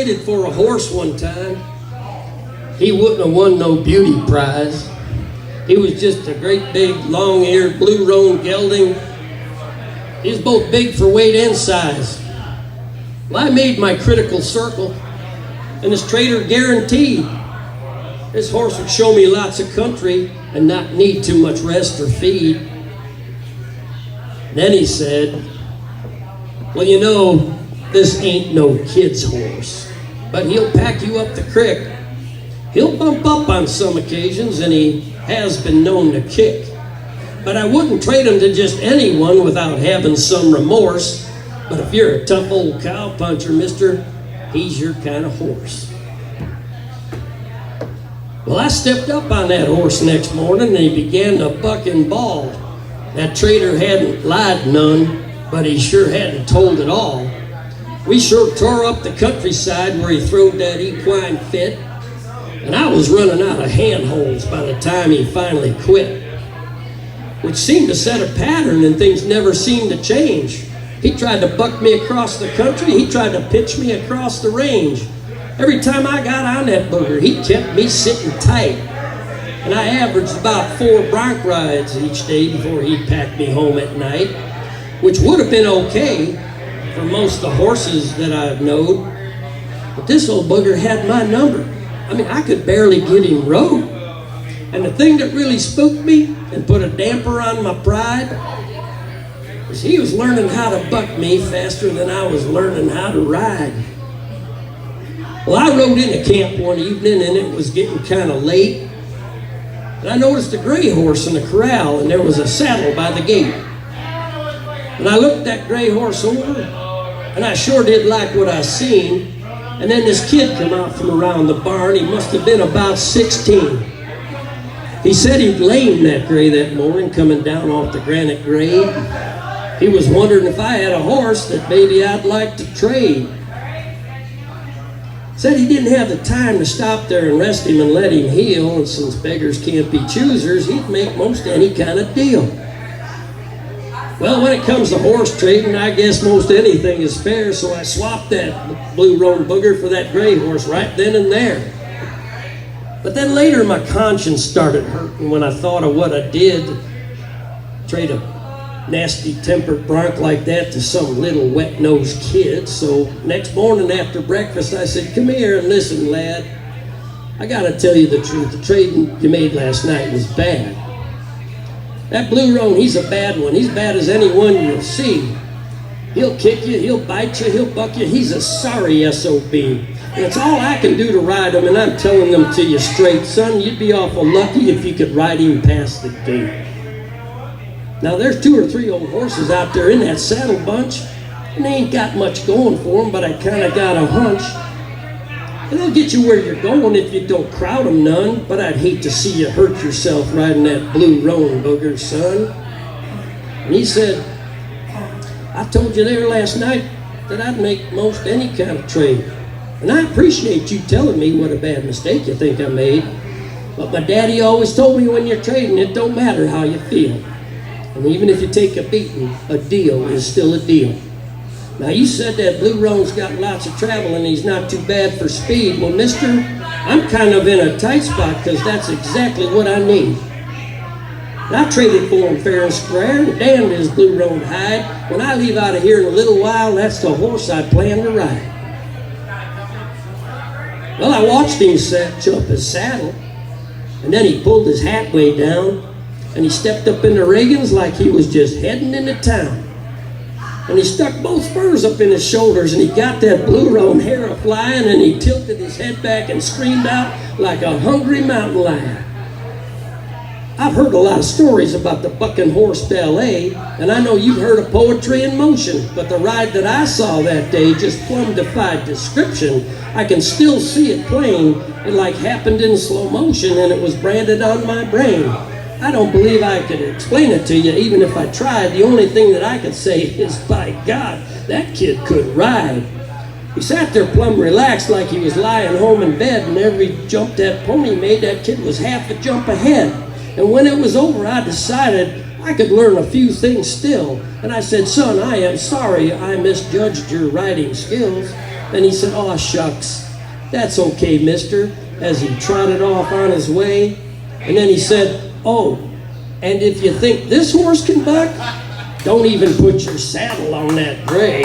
traded for a horse one time. He wouldn't have won no beauty prize. He was just a great big long-eared blue roan gelding. He was both big for weight and size. Well, I made my critical circle, and this trader guaranteed this horse would show me lots of country and not need too much rest or feed. Then he said, well, you know, this ain't no kid's horse, but he'll pack you up the creek. He'll bump up on some occasions, and he has been known to kick. But I wouldn't trade him to just anyone without having some remorse. But if you're a tough old cow puncher, mister, he's your kind of horse. Well, I stepped up on that horse next morning, and he began to buck and bawl. That trader hadn't lied none, but he sure hadn't told it all. We sure tore up the countryside where he throwed that equine fit, and I was running out of handholds by the time he finally quit, which seemed to set a pattern, and things never seemed to change. He tried to buck me across the country. He tried to pitch me across the range. Every time I got on that booger, he kept me sitting tight. And I averaged about 4 bronc rides each day before he'd pack me home at night, which would have been okay for most of the horses that I've knowed. But this old booger had my number. I mean, I could barely get him rode. And the thing that really spooked me and put a damper on my pride was he was learning how to buck me faster than I was learning how to ride. Well, I rode into camp one evening, and it was getting kind of late. And I noticed a gray horse in the corral, and there was a saddle by the gate. And I looked that gray horse over, and I sure did like what I seen. And then this kid come out from around the barn. He must have been about 16. He said he'd lamed that gray that morning coming down off the granite grade. He was wondering if I had a horse that maybe I'd like to trade. Said he didn't have the time to stop there and rest him and let him heal, and since beggars can't be choosers, he'd make most any kind of deal. Well, when it comes to horse trading, I guess most anything is fair, so I swapped that blue roan booger for that gray horse right then and there. But then later my conscience started hurting when I thought of what I did. Trade a nasty tempered bronc like that to some little wet-nosed kid. So next morning after breakfast I said, come here and listen, lad. I gotta tell you the truth. The trading you made last night was bad. That blue roan, he's a bad one. He's bad as anyone you'll see. He'll kick you, he'll bite you, he'll buck you. He's a sorry SOB. And it's all I can do to ride him, and I'm telling them to you straight, son, you'd be awful lucky if you could ride him past the gate. Now there's 2 or 3 old horses out there in that saddle bunch, and they ain't got much going for them, but I kind of got a hunch. And they'll get you where you're going if you don't crowd them none, but I'd hate to see you hurt yourself riding that blue roan booger, son. And he said, I told you there last night that I'd make most any kind of trade. And I appreciate you telling me what a bad mistake you think I made. But my daddy always told me when you're trading, it don't matter how you feel. And even if you take a beating, a deal is still a deal. Now you said that blue roan's got lots of travel and he's not too bad for speed. Well, mister, I'm kind of in a tight spot because that's exactly what I need. And I traded for him fair and square, and damned his blue roan hide. When I leave out of here in a little while, that's the horse I plan to ride. Well, I watched him cinch up his saddle, and then he pulled his hat way down, and he stepped up in the Reagans like he was just heading into town. And he stuck both spurs up in his shoulders, and he got that blue roan hair a-flying, and he tilted his head back and screamed out like a hungry mountain lion. I've heard a lot of stories about the bucking horse ballet, and I know you've heard of poetry in motion, but the ride that I saw that day just plumb defied description. I can still see it plain. It like happened in slow motion, and it was branded on my brain. I don't believe I could explain it to you, even if I tried. The only thing that I could say is, by God, that kid could ride. He sat there plumb relaxed like he was lying home in bed, and every jump that pony made, that kid was half a jump ahead. And when it was over, I decided I could learn a few things still. And I said, son, I am sorry I misjudged your riding skills. And he said, "Aw, shucks, that's okay, mister," as he trotted off on his way. And then he said, "Oh, and if you think this horse can buck, don't even put your saddle on that gray."